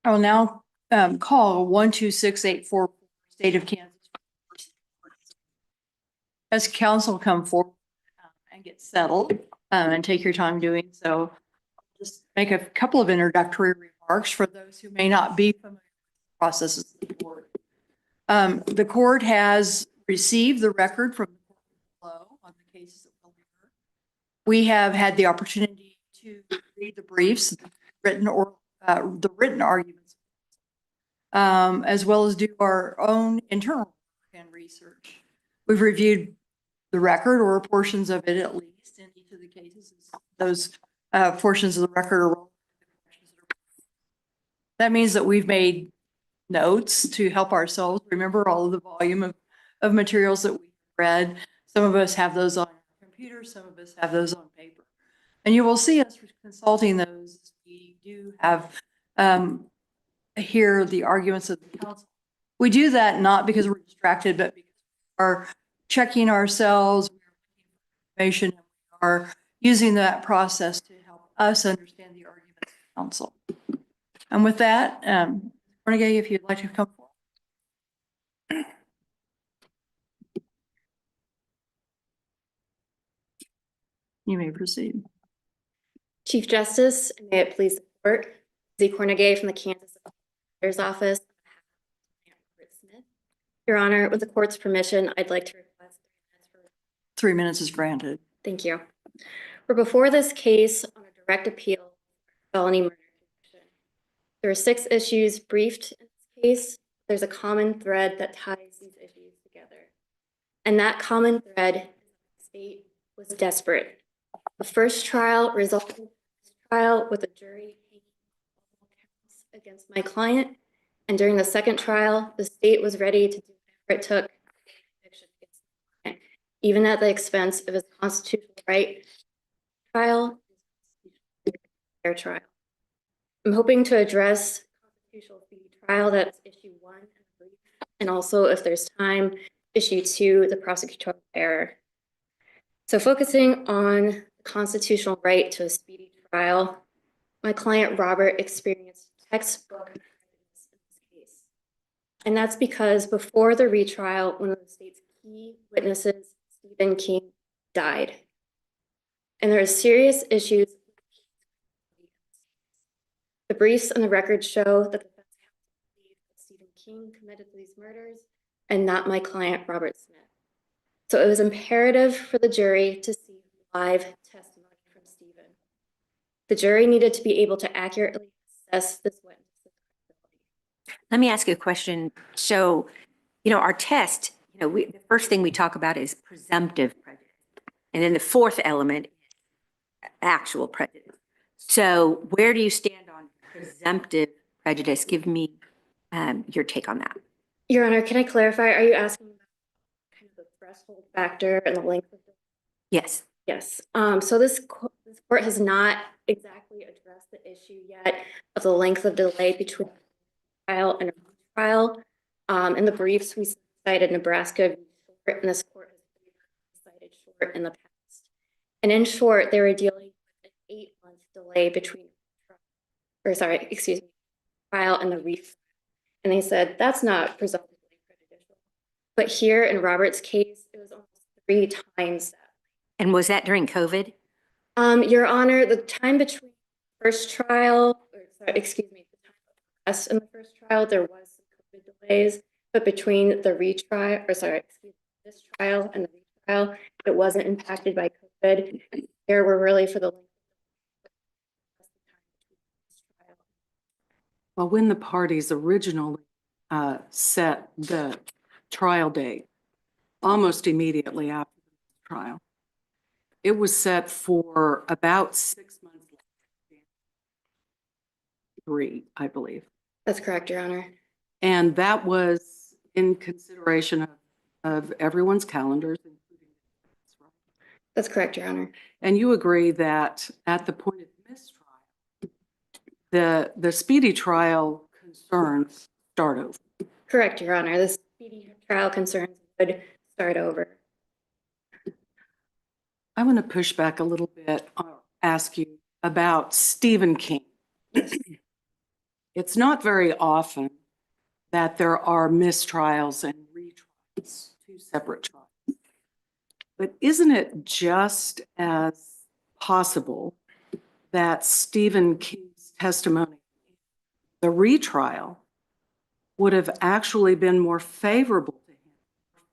I will now call 12684 State of Kansas. As council come forward and get settled and take your time doing so, just make a couple of introductory remarks for those who may not be familiar with the processes of the court. The court has received the record from the court below on the cases that we'll hear. We have had the opportunity to read the briefs, the written arguments, as well as do our own internal work and research. We've reviewed the record or portions of it, at least in each of the cases. Those portions of the record are. That means that we've made notes to help ourselves remember all of the volume of materials that we've read. Some of us have those on computers, some of us have those on paper. And you will see us consulting those. We do have hear the arguments of the council. We do that not because we're distracted, but because we are checking ourselves, we are looking for information, and we are using that process to help us understand the arguments of the council. And with that, Renegade, if you'd like to come forward. You may proceed. Chief Justice, and may it please the court, Z. Cornegay from the Kansas Mayor's Office. Your Honor, with the court's permission, I'd like to request 3 minutes is granted. Thank you. We're before this case on a direct appeal felony murder conviction. There are 6 issues briefed in this case. There's a common thread that ties these issues together. And that common thread is that the state was desperate. The first trial resulted in a trial with a jury taking all counts against my client. And during the second trial, the state was ready to do whatever it took to get a conviction against my client, even at the expense of his constitutional right. Trial is fair trial. I'm hoping to address constitutional speedy trial, that's issue 1, and also, if there's time, issue 2, the prosecutorial error. So focusing on the constitutional right to a speedy trial, my client Robert experienced textbook prejudice in this case. And that's because before the retrial, one of the state's key witnesses, Stephen King, died. And there are serious issues. The briefs and the records show that the defense counsel believed that Stephen King committed these murders and not my client, Robert Smith. So it was imperative for the jury to see live testimony from Stephen. The jury needed to be able to accurately assess this witness's credibility. Let me ask you a question. So, our test, the first thing we talk about is presumptive prejudice. And then the fourth element, actual prejudice. So where do you stand on presumptive prejudice? Give me your take on that. Your Honor, can I clarify? Are you asking about kind of the threshold factor and the length of the? Yes. Yes. So this court has not exactly addressed the issue yet of the length of delay between trial and trial. In the briefs, we cited Nebraska, and this court has cited short in the past. And in short, they were dealing with an 8-month delay between trial and the retrial. And they said that's not presumptively prejudicial. But here in Robert's case, it was almost 3 times that. And was that during COVID? Your Honor, the time between first trial, the time of arrest in the first trial, there was some COVID delays, but between the retrial, this trial and the retrial, it wasn't impacted by COVID. There were really for the Well, when the parties originally set the trial date, almost immediately after the trial, it was set for about 6 months later, 3, I believe. That's correct, Your Honor. And that was in consideration of everyone's calendars, including right? That's correct, Your Honor. And you agree that at the point of mistrial, the speedy trial concerns start over. Correct, Your Honor. The speedy trial concerns would start over. I want to push back a little bit, ask you about Stephen King. it's not very often that there are mistrials and retrials, two separate trials. But isn't it just as possible that Stephen King's testimony, the retrial, would have actually been more favorable to him,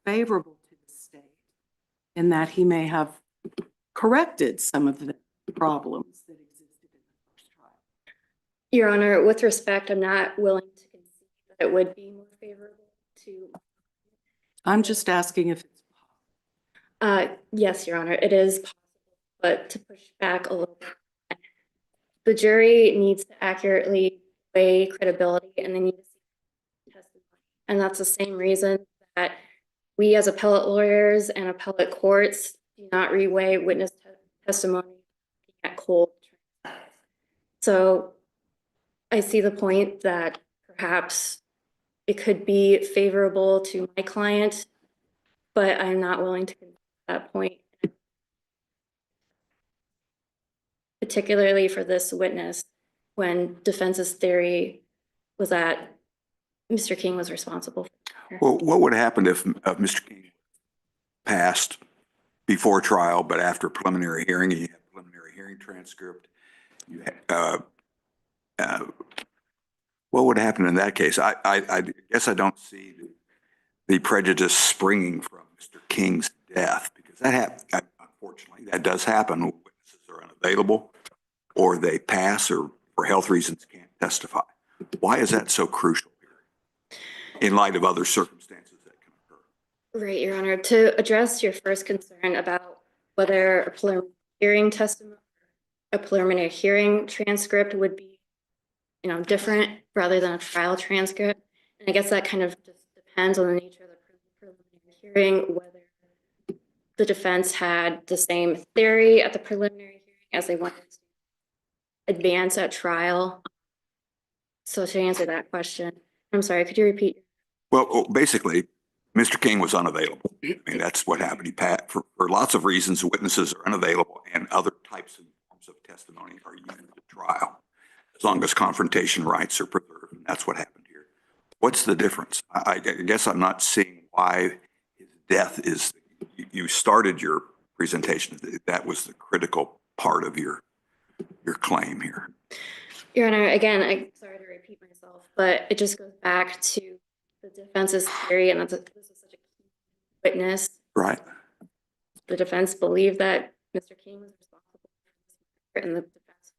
favorable to the state, in that he may have corrected some of the problems that existed in the first trial? Your Honor, with respect, I'm not willing to concede that it would be more favorable to. I'm just asking if it's Yes, Your Honor, it is possible, but to push back a little bit, the jury needs to accurately weigh credibility and they need to see testimony. And that's the same reason that we as appellate lawyers and appellate courts do not reweigh witness testimony at cold. So I see the point that perhaps it could be favorable to my client, but I'm not willing to concede that point, particularly for this witness when defense's theory was that Mr. King was responsible. Well, what would happen if Mr. King passed before trial, but after preliminary hearing, you have preliminary hearing transcript? You what would happen in that case? I guess I don't see the prejudice springing from Mr. King's death, because unfortunately, that does happen when witnesses are unavailable or they pass or for health reasons can't testify. Why is that so crucial here in light of other circumstances that can occur? Right, Your Honor. To address your first concern about whether a preliminary hearing transcript would be, different rather than a trial transcript. And I guess that kind of just depends on the nature of the preliminary hearing, whether the defense had the same theory at the preliminary hearing as they wanted to advance at trial. So to answer that question, I'm sorry, could you repeat? Well, basically, Mr. King was unavailable. I mean, that's what happened. He passed for lots of reasons. Witnesses are unavailable, and other types and forms of testimony are used at trial, as long as confrontation rights are preserved. And that's what happened here. What's the difference? I guess I'm not seeing why his death is. You started your presentation. That was the critical part of your claim here. Your Honor, again, I'm sorry to repeat myself, but it just goes back to the defense's theory, and this is such a key witness. Right. The defense believed that Mr. King was responsible for this murder, and the defense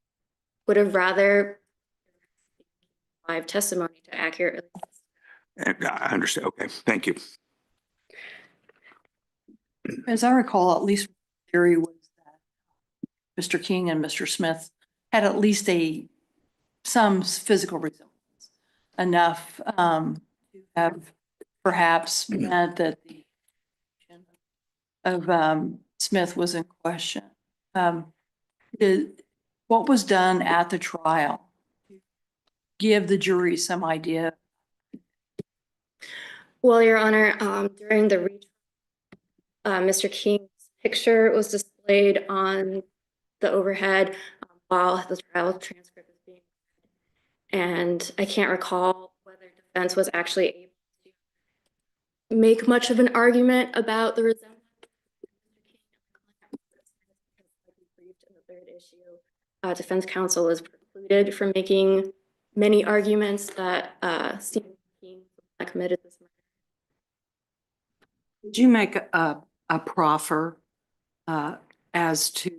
would have rather live testimony to accurately. And I understand. Okay. Thank you. As I recall, at least the theory was that Mr. King and Mr. Smith had at least some physical resemblance, enough to have perhaps meant that the of Smith was in question. What was done at the trial to give the jury some idea? Well, Your Honor, during the retrial, Mr. King's picture was displayed on the overhead while the trial transcript was being read. And I can't recall whether defense was actually able to make much of an argument about the resemblance. In the third issue, defense counsel was precluded from making many arguments that Stephen King committed this murder. Did you make a proffer as to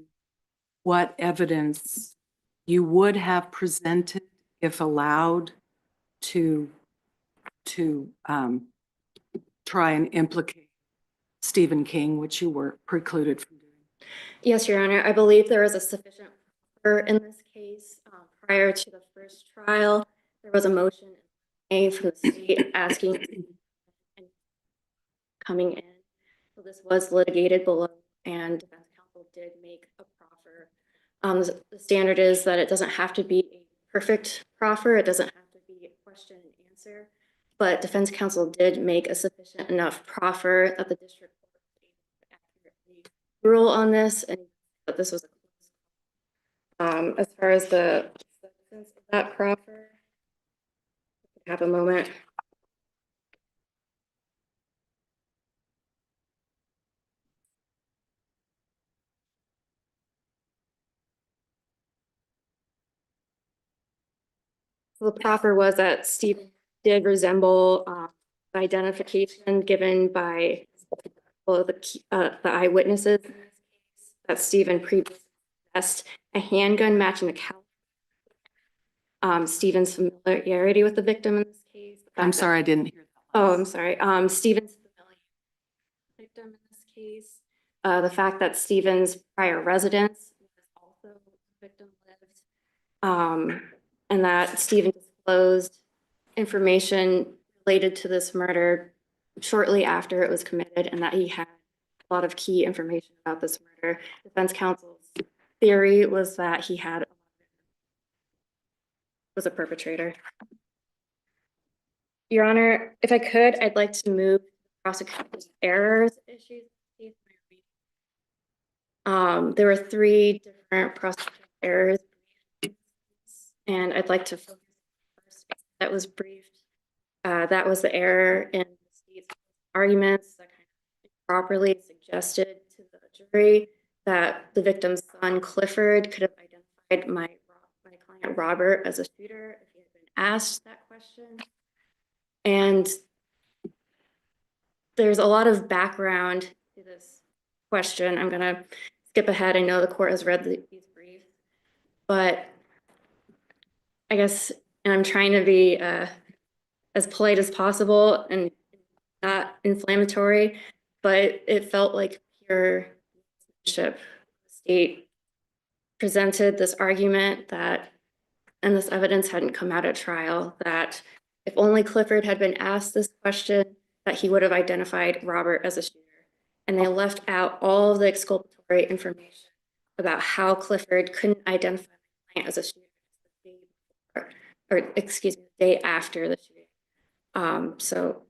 what evidence you would have presented if allowed to try and implicate Stephen King, which you were precluded from doing? Yes, Your Honor. I believe there was a sufficient proffer in this case. Prior to the first trial, there was a motion made from the state asking and coming in. So this was litigated below, and defense counsel did make a proffer. The standard is that it doesn't have to be a perfect proffer. It doesn't have to be a question and answer. But defense counsel did make a sufficient enough proffer that the district court was able to accurately rule on this, and that this was a close call. As far as the substance of that proffer, have a moment. So the proffer was that Stephen did resemble the identification given by the eyewitnesses in this case, that Stephen previously possessed a handgun matching the caliber. Stephen's familiarity with the victim in this case. the fact I'm that- sorry, I didn't hear that. Oh, I'm sorry. Stephen's familiarity with the victim in this case. The fact that Stephen's prior residence was also where the victim lived. And that Stephen disclosed information related to this murder shortly after it was committed, and that he had a lot of key information about this murder. Defense counsel's theory was that he was a perpetrator. Your Honor, if I could, I'd like to move prosecution's errors issues. There were 3 different prosecution errors, and I'd like to focus on the first that was briefed. That was the error in the state's arguments that kind of improperly suggested to the jury that the victim's son, Clifford, could have identified my client, Robert, as a shooter if he had been asked that question. And there's a lot of background to this question. I'm going to skip ahead. I know the court has read these briefs, but I guess, and I'm trying to be as polite as possible and not inflammatory, but it felt like pure censorship. The state presented this argument that, and this evidence hadn't come out at trial, that if only Clifford had been asked this question, that he would have identified Robert as a shooter. And they left out all of the exculpatory information about how Clifford couldn't identify my client as a shooter the day before, or excuse me, the day after the shooting. So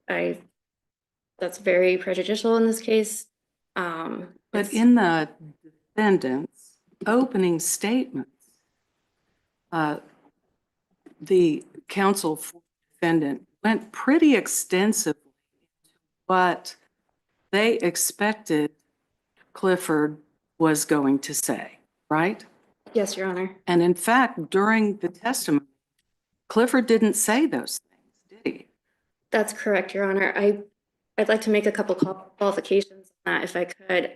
that's very prejudicial in this case. But in the defendant's opening statements, the counsel for the defendant went pretty extensively into what they expected Clifford was going to say, right? Yes, Your Honor. And in fact, during the testimony, Clifford didn't say those things, did he? That's correct, Your Honor. I'd like to make a couple qualifications on that if I could.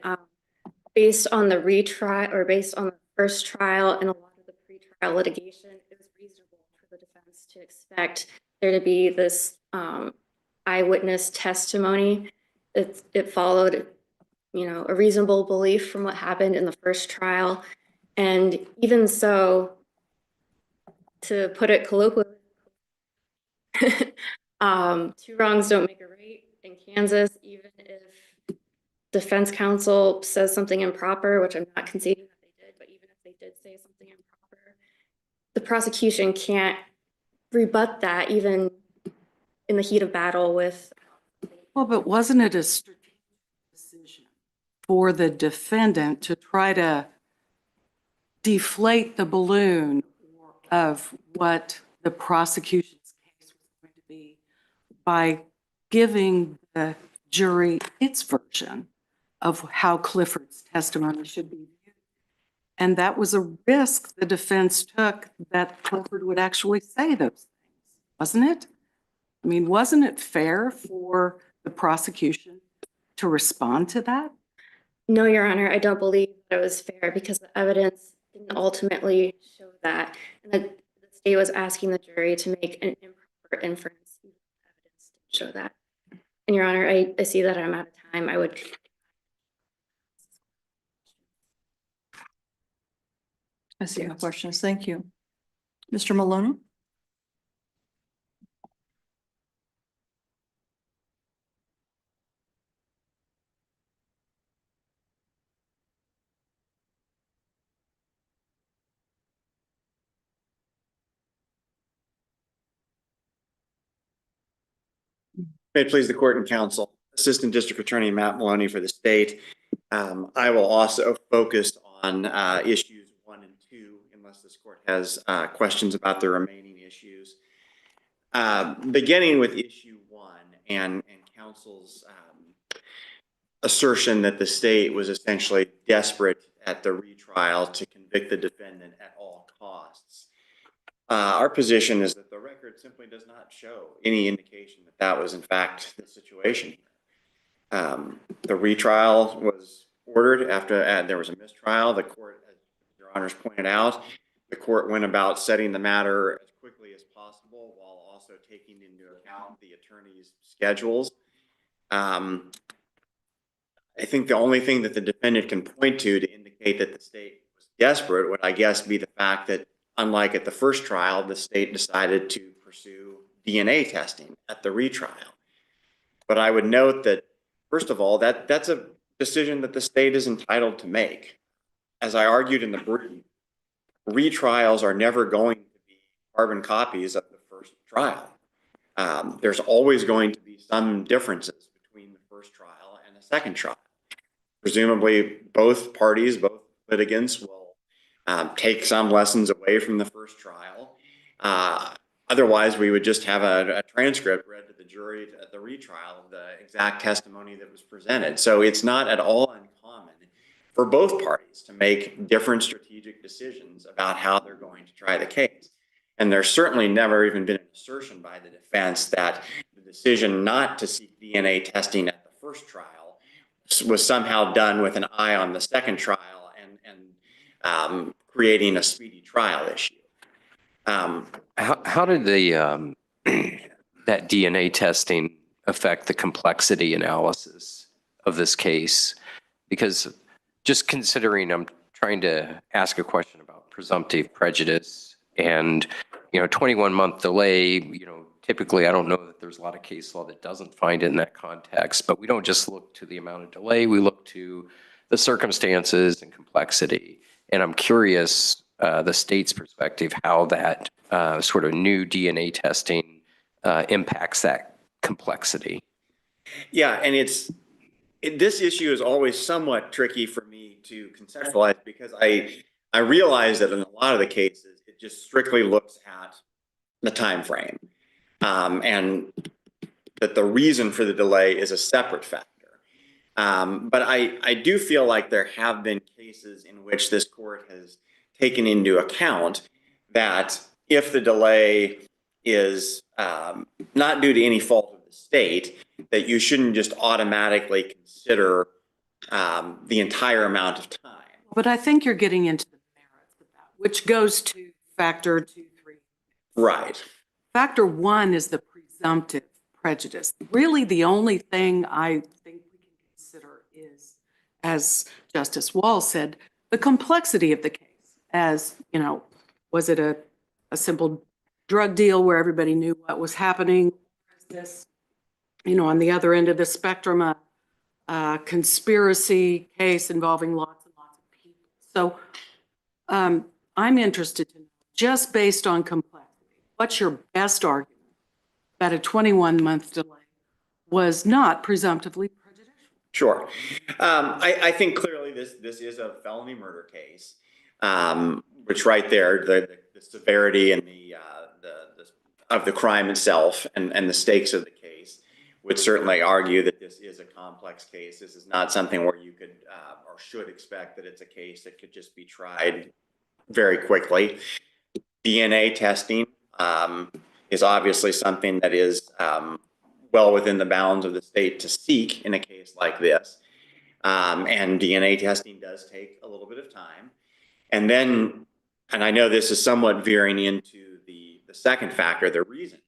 Based on the retrial, or based on the first trial and a lot of the pretrial litigation, it was reasonable for the defense to expect there to be this eyewitness testimony. It followed, a reasonable belief from what happened in the first trial. And even so, to put it colloquially, 2 wrongs don't make a right in Kansas, even if defense counsel says something improper, which I'm not conceding that they did, but even if they did say something improper, the prosecution can't rebut that even in the heat of battle with. Well, but wasn't it a strategic decision for the defendant to try to deflate the balloon of what the prosecution's case was going to be by giving the jury its version of how Clifford's testimony should be viewed? And that was a risk the defense took, that Clifford would actually say those things, wasn't it? I mean, wasn't it fair for the prosecution to respond to that? No, Your Honor, I don't believe that it was fair because the evidence didn't ultimately show that. And the state was asking the jury to make an improper inference. The evidence didn't show that. And Your Honor, I see that I'm out of time. I would. I see no questions. Thank you. Mr. Maloney? May it please the court and counsel. Assistant District Attorney Matt Maloney for the state. I will also focus on issues 1 and 2, unless this court has questions about the remaining issues. Beginning with issue 1 and counsel's assertion that the state was essentially desperate at the retrial to convict the defendant at all costs. Our position is that the record simply does not show any indication that that was in fact the situation here. The retrial was ordered after there was a mistrial. The court, as your honors pointed out, the court went about setting the matter as quickly as possible while also taking into account the attorney's schedules. I think the only thing that the defendant can point to indicate that the state was desperate would, I guess, be the fact that, unlike at the first trial, the state decided to pursue DNA testing at the retrial. But I would note that, first of all, that's a decision that the state is entitled to make. As I argued in the brief, retrials are never going to be carbon copies of the first trial. There's always going to be some differences between the first trial and the second trial. Presumably, both parties, both litigants will take some lessons away from the first trial. Otherwise, we would just have a transcript read to the jury at the retrial of the exact testimony that was presented. So it's not at all uncommon for both parties to make different strategic decisions about how they're going to try the case. And there's certainly never even been an assertion by the defense that the decision not to seek DNA testing at the first trial was somehow done with an eye on the second trial and creating a speedy trial issue. How did the that DNA testing affect the complexity analysis of this case? Because just considering, I'm trying to ask a question about presumptive prejudice and, 21-month delay, typically I don't know that there's a lot of case law that doesn't find it in that context, but we don't just look to the amount of delay, we look to the circumstances and complexity. And I'm curious, the state's perspective, how that sort of new DNA testing impacts that complexity. Yeah, and this issue is always somewhat tricky for me to conceptualize because I realize that in a lot of the cases, it just strictly looks at the time frame, and that the reason for the delay is a separate factor. But I do feel like there have been cases in which this court has taken into account that if the delay is not due to any fault of the state, that you shouldn't just automatically consider the entire amount of time. But I think you're getting into the merits of that, which goes to factor 2, 3. Right. Factor 1 is the presumptive prejudice. Really, the only thing I think we can consider is, as Justice Wall said, the complexity of the case. As, was it a simple drug deal where everybody knew what was happening? Is this, on the other end of the spectrum, a conspiracy case involving lots and lots of people? So I'm interested to know, just based on complexity, what's your best argument that a 21-month delay was not presumptively prejudicial? Sure. I think clearly this is a felony murder case, which right there, the severity and the of the crime itself and the stakes of the case would certainly argue that this is a complex case. This is not something where you could or should expect that it's a case that could just be tried very quickly. DNA testing is obviously something that is well within the bounds of the state to seek in a case like this. And DNA testing does take a little bit of time. And then, and I know this is somewhat veering into the second factor, the reason,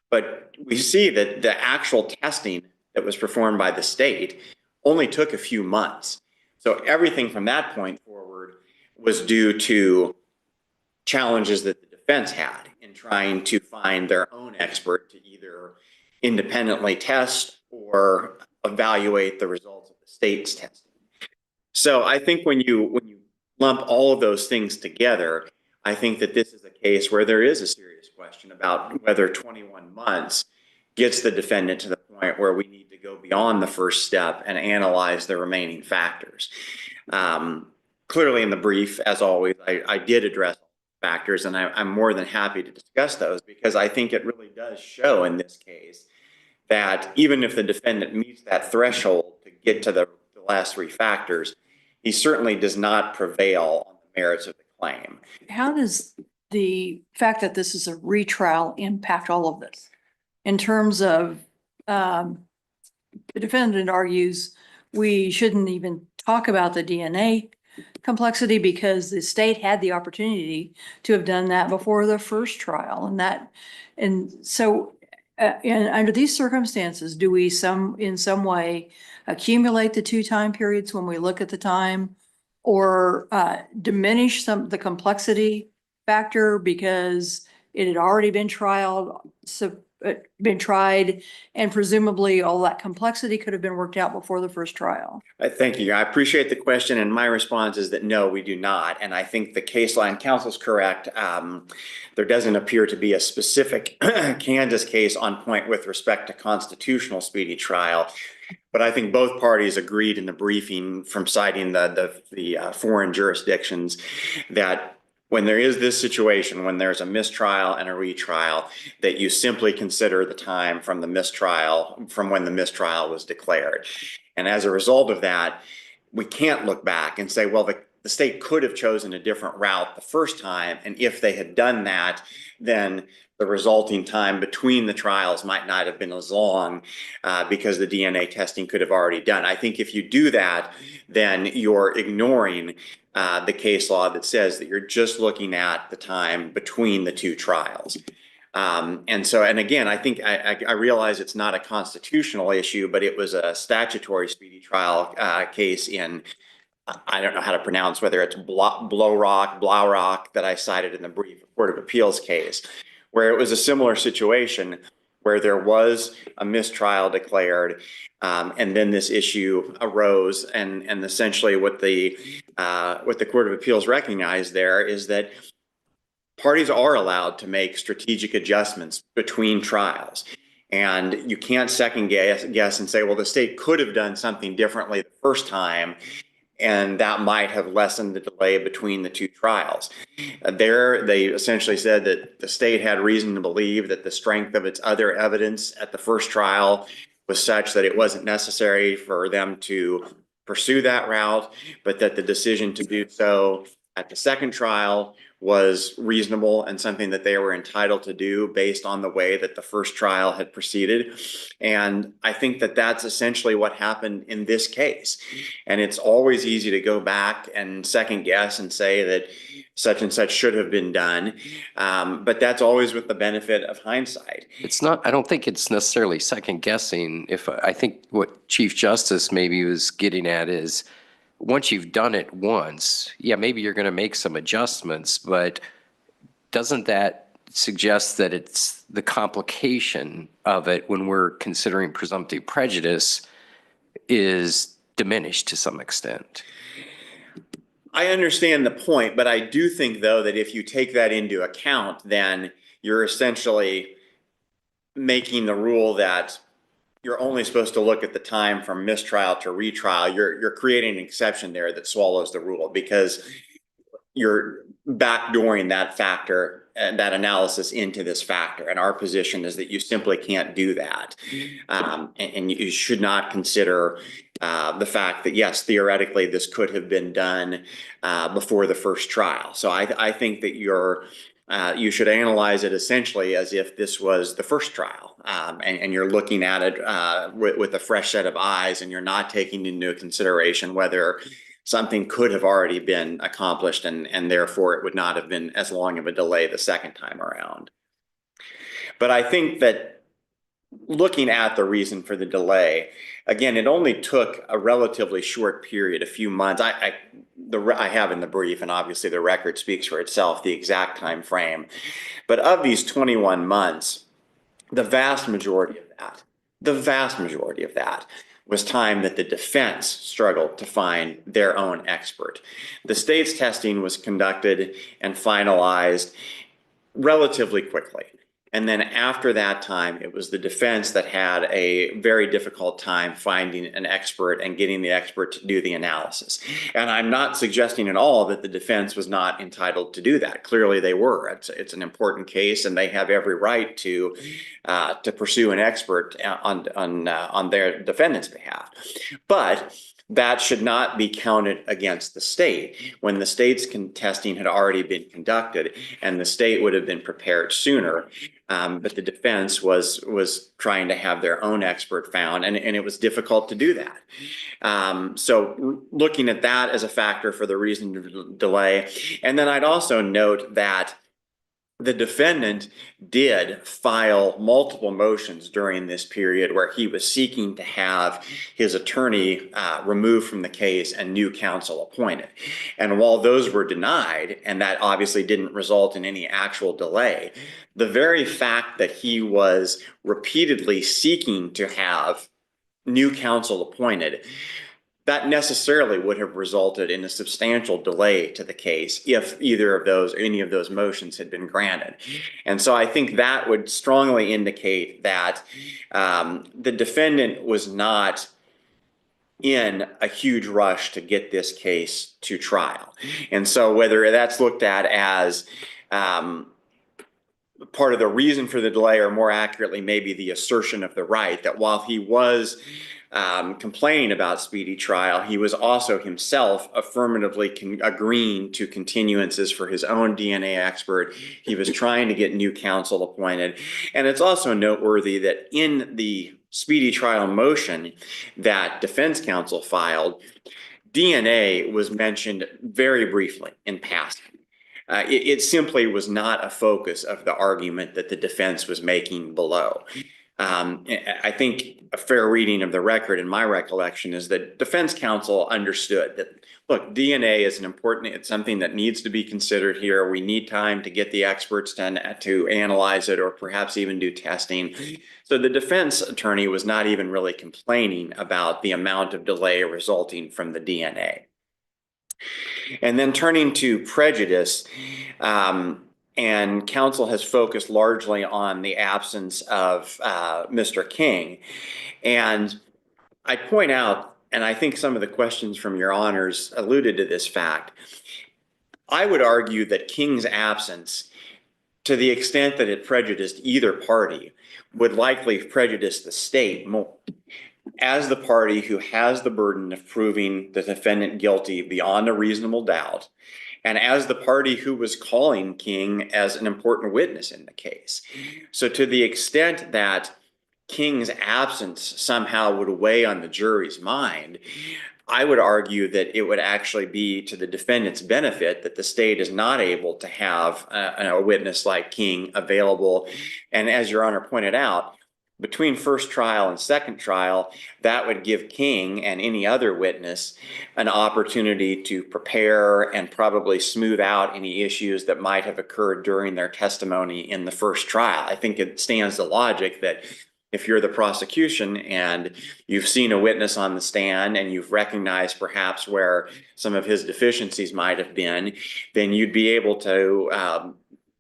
but we see that the actual testing that was performed by the state only took a few months. So everything from that point forward was due to challenges that the defense had in trying to find their own expert to either independently test or evaluate the results of the state's testing. So I think when you lump all of those things together, I think that this is a case where there is a serious question about whether 21 months gets the defendant to the point where we need to go beyond the first step and analyze the remaining factors. Clearly in the brief, as always, I did address factors, and I'm more than happy to discuss those because I think it really does show in this case that even if the defendant meets that threshold to get to the last three factors, he certainly does not prevail on the merits of the claim. How does the fact that this is a retrial impact all of this? In terms of, the defendant argues we shouldn't even talk about the DNA complexity because the state had the opportunity to have done that before the first trial and so and under these circumstances, do we in some way accumulate the two time periods when we look at the time or diminish the complexity factor because it had already been tried and presumably all that complexity could have been worked out before the first trial? Thank you. I appreciate the question, and my response is that no, we do not. And I think the case law and counsel's correct. There doesn't appear to be a specific Kansas case on point with respect to constitutional speedy trial. But I think both parties agreed in the briefing from citing the foreign jurisdictions that when there is this situation, when there's a mistrial and a retrial, that you simply consider the time from the mistrial, from when the mistrial was declared. And as a result of that, we can't look back and say, well, the state could have chosen a different route the first time. And if they had done that, then the resulting time between the trials might not have been as long because the DNA testing could have already done. I think if you do that, then you're ignoring the case law that says that you're just looking at the time between the two trials. And again, I think I realize it's not a constitutional issue, but it was a statutory speedy trial case in, I don't know how to pronounce whether it's Blaurock that I cited in the brief Court of Appeals case, where it was a similar situation where there was a mistrial declared, and then this issue arose, and essentially what the Court of Appeals recognized there is that parties are allowed to make strategic adjustments between trials. And you can't second guess and say, well, the state could have done something differently the first time, and that might have lessened the delay between the two trials. There, they essentially said that the state had reason to believe that the strength of its other evidence at the first trial was such that it wasn't necessary for them to pursue that route, but that the decision to do so at the second trial was reasonable and something that they were entitled to do based on the way that the first trial had proceeded. And I think that that's essentially what happened in this case. And it's always easy to go back and second guess and say that such and such should have been done. But that's always with the benefit of hindsight. It's not, I don't think it's necessarily second guessing. I think what Chief Justice maybe was getting at is, once you've done it once, yeah, maybe you're going to make some adjustments, but doesn't that suggest that it's the complication of it when we're considering presumptive prejudice is diminished to some extent? I understand the point, but I do think, though, that if you take that into account, then you're essentially making the rule that you're only supposed to look at the time from mistrial to retrial. You're creating an exception there that swallows the rule because you're backdooring that factor and that analysis into this factor. And our position is that you simply can't do that. And you should not consider the fact that, yes, theoretically, this could have been done before the first trial. So I think that you should analyze it essentially as if this was the first trial, and you're looking at it with a fresh set of eyes, and you're not taking into consideration whether something could have already been accomplished, and therefore it would not have been as long of a delay the second time around. But I think that looking at the reason for the delay, again, it only took a relatively short period, a few months. I have in the brief, and obviously the record speaks for itself, the exact time frame. But of these 21 months, the vast majority of that was time that the defense struggled to find their own expert. The state's testing was conducted and finalized relatively quickly. And then after that time, it was the defense that had a very difficult time finding an expert and getting the expert to do the analysis. And I'm not suggesting at all that the defense was not entitled to do that. Clearly they were. It's an important case and they have every right to pursue an expert on their defendant's behalf. But that should not be counted against the state when the state's testing had already been conducted and the state would have been prepared sooner. But the defense was trying to have their own expert found, and it was difficult to do that. So looking at that as a factor for the reason to delay. And then I'd also note that the defendant did file multiple motions during this period where he was seeking to have his attorney removed from the case and new counsel appointed. And while those were denied, and that obviously didn't result in any actual delay, the very fact that he was repeatedly seeking to have new counsel appointed, that necessarily would have resulted in a substantial delay to the case if either of those or any of those motions had been granted. And so I think that would strongly indicate that the defendant was not in a huge rush to get this case to trial. And so whether that's looked at as part of the reason for the delay, or more accurately, maybe the assertion of the right, that while he was complaining about speedy trial, he was also himself affirmatively agreeing to continuances for his own DNA expert. He was trying to get new counsel appointed. And it's also noteworthy that in the speedy trial motion that defense counsel filed, DNA was mentioned very briefly in passing. It simply was not a focus of the argument that the defense was making below. I think a fair reading of the record in my recollection is that defense counsel understood that, look, DNA is it's something that needs to be considered here. We need time to get the experts to analyze it or perhaps even do testing. So the defense attorney was not even really complaining about the amount of delay resulting from the DNA. And then turning to prejudice, and counsel has focused largely on the absence of Mr. King. And I point out, and I think some of the questions from your honors alluded to this fact, I would argue that King's absence, to the extent that it prejudiced either party, would likely prejudice the state more, as the party who has the burden of proving the defendant guilty beyond a reasonable doubt, and as the party who was calling King as an important witness in the case. So to the extent that King's absence somehow would weigh on the jury's mind, I would argue that it would actually be to the defendant's benefit that the state is not able to have a witness like King available. And as your honor pointed out, between first trial and second trial, that would give King and any other witness an opportunity to prepare and probably smooth out any issues that might have occurred during their testimony in the first trial. I think it stands to logic that if you're the prosecution and you've seen a witness on the stand and you've recognized perhaps where some of his deficiencies might have been, then you'd be able to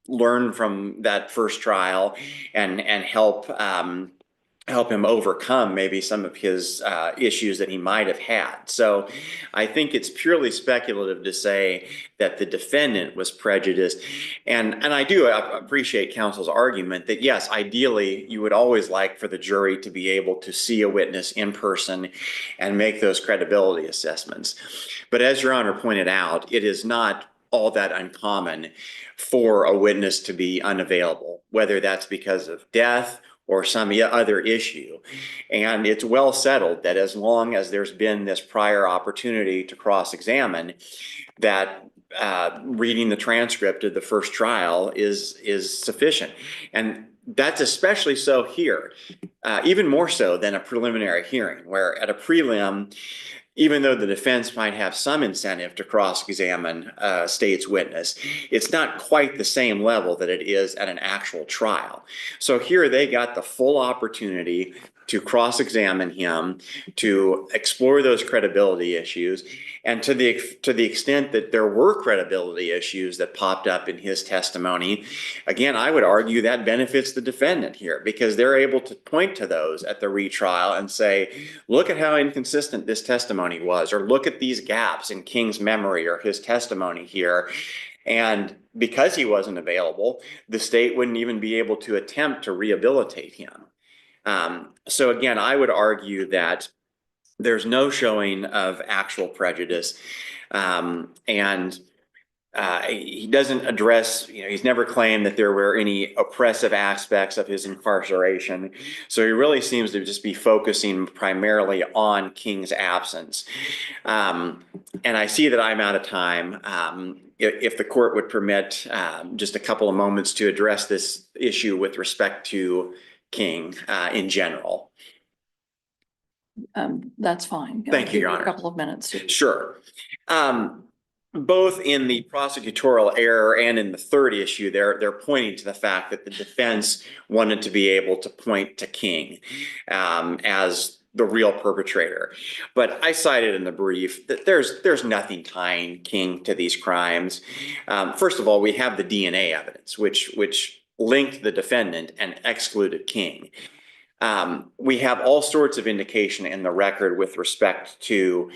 learn from that first trial and help him overcome maybe some of his issues that he might have had. So I think it's purely speculative to say that the defendant was prejudiced. And I do appreciate counsel's argument that yes, ideally you would always like for the jury to be able to see a witness in person and make those credibility assessments. But as your honor pointed out, it is not all that uncommon for a witness to be unavailable, whether that's because of death or some other issue. And it's well settled that as long as there's been this prior opportunity to cross-examine, that reading the transcript of the first trial is sufficient. And that's especially so here, even more so than a preliminary hearing, where at a prelim, even though the defense might have some incentive to cross-examine a state's witness, it's not quite the same level that it is at an actual trial. So here they got the full opportunity to cross-examine him, to explore those credibility issues. And to the extent that there were credibility issues that popped up in his testimony, again, I would argue that benefits the defendant here because they're able to point to those at the retrial and say, look at how inconsistent this testimony was, or look at these gaps in King's memory or his testimony here. And because he wasn't available, the state wouldn't even be able to attempt to rehabilitate him. So again, I would argue that there's no showing of actual prejudice. He doesn't address, he's never claimed that there were any oppressive aspects of his incarceration. So he really seems to just be focusing primarily on King's absence. And I see that I'm out of time. If the court would permit just a couple of moments to address this issue with respect to King in general. That's fine. Thank I'll you, Your give Honor. A couple of minutes. Sure. Both in the prosecutorial error and in the third issue, they're pointing to the fact that the defense wanted to be able to point to King as the real perpetrator. But I cited in the brief that there's nothing tying King to these crimes. First of all, we have the DNA evidence, which linked the defendant and excluded King. We have all sorts of indication in the record with respect to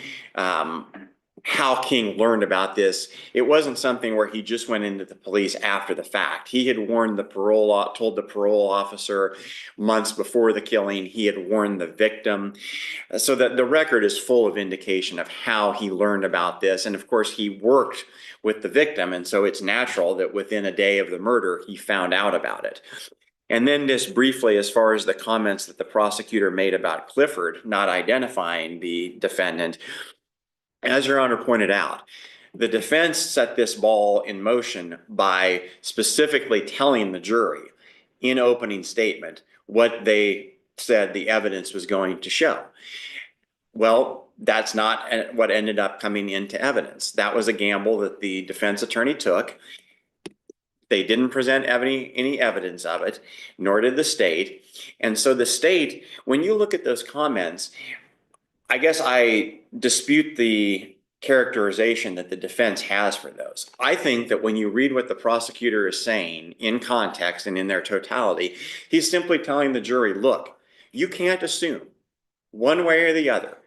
how King learned about this. It wasn't something where he just went into the police after the fact. He had warned told the parole officer months before the killing. He had warned the victim. So that the record is full of indication of how he learned about this. And of course, he worked with the victim. And so it's natural that within a day of the murder, he found out about it. And then just briefly, as far as the comments that the prosecutor made about Clifford not identifying the defendant, as Your Honor pointed out, the defense set this ball in motion by specifically telling the jury in opening statement what they said the evidence was going to show. Well, that's not what ended up coming into evidence. That was a gamble that the defense attorney took. They didn't present any evidence of it, nor did the state. And so the state, when you look at those comments, I guess I dispute the characterization that the defense has for those. I think that when you read what the prosecutor is saying in context and in their totality, he's simply telling the jury, look, you can't assume one way or the other,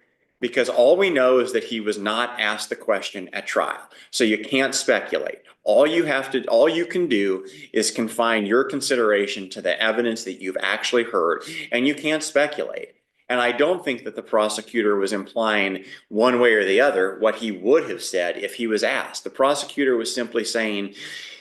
because all we know is that he was not asked the question at trial. So you can't speculate. All you can do is confine your consideration to the evidence that you've actually heard, and you can't speculate. And I don't think that the prosecutor was implying one way or the other what he would have said if he was asked. The prosecutor was simply saying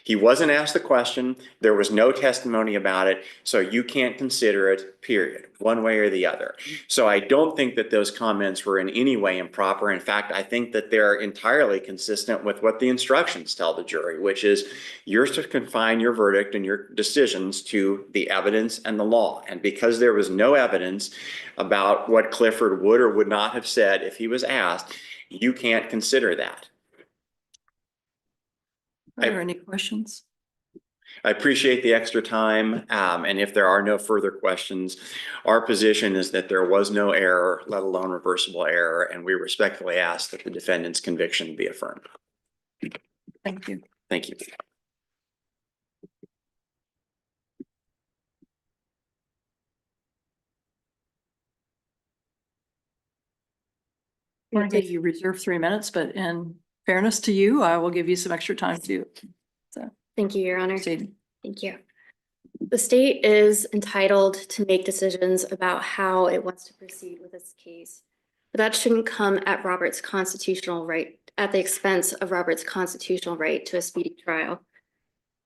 he wasn't asked the question, there was no testimony about it, so you can't consider it, period, one way or the other. So I don't think that those comments were in any way improper. In fact, I think that they're entirely consistent with what the instructions tell the jury, which is you're to confine your verdict and your decisions to the evidence and the law. And because there was no evidence about what Clifford would or would not have said if he was asked, you can't consider that. Are there any questions? I appreciate the extra time. And if there are no further questions, our position is that there was no error, let alone reversible error, and we respectfully ask that the defendant's conviction be affirmed. Thank you. Thank you. Okay, you reserve 3 minutes, but in fairness to you, I will give you some extra time to Thank you, Your Honor. proceed. Thank you. The state is entitled to make decisions about how it wants to proceed with this case, but that shouldn't come at Robert's constitutional right, at the expense of Robert's constitutional right to a speedy trial.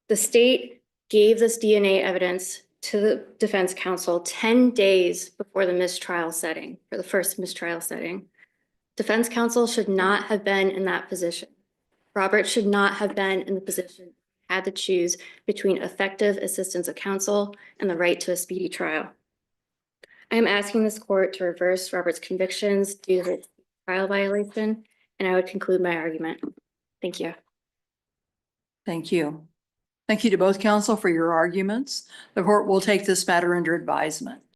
The state gave this DNA evidence to the defense counsel 10 days before the mistrial setting, for the first mistrial setting. Defense counsel should not have been in that position. Robert should not have been in the position had to choose between effective assistance of counsel and the right to a speedy trial. I am asking this court to reverse Robert's convictions due to the trial violation, and I would conclude my argument. Thank you. Thank you. Thank you to both counsel for your arguments. The court will take this matter under advisement.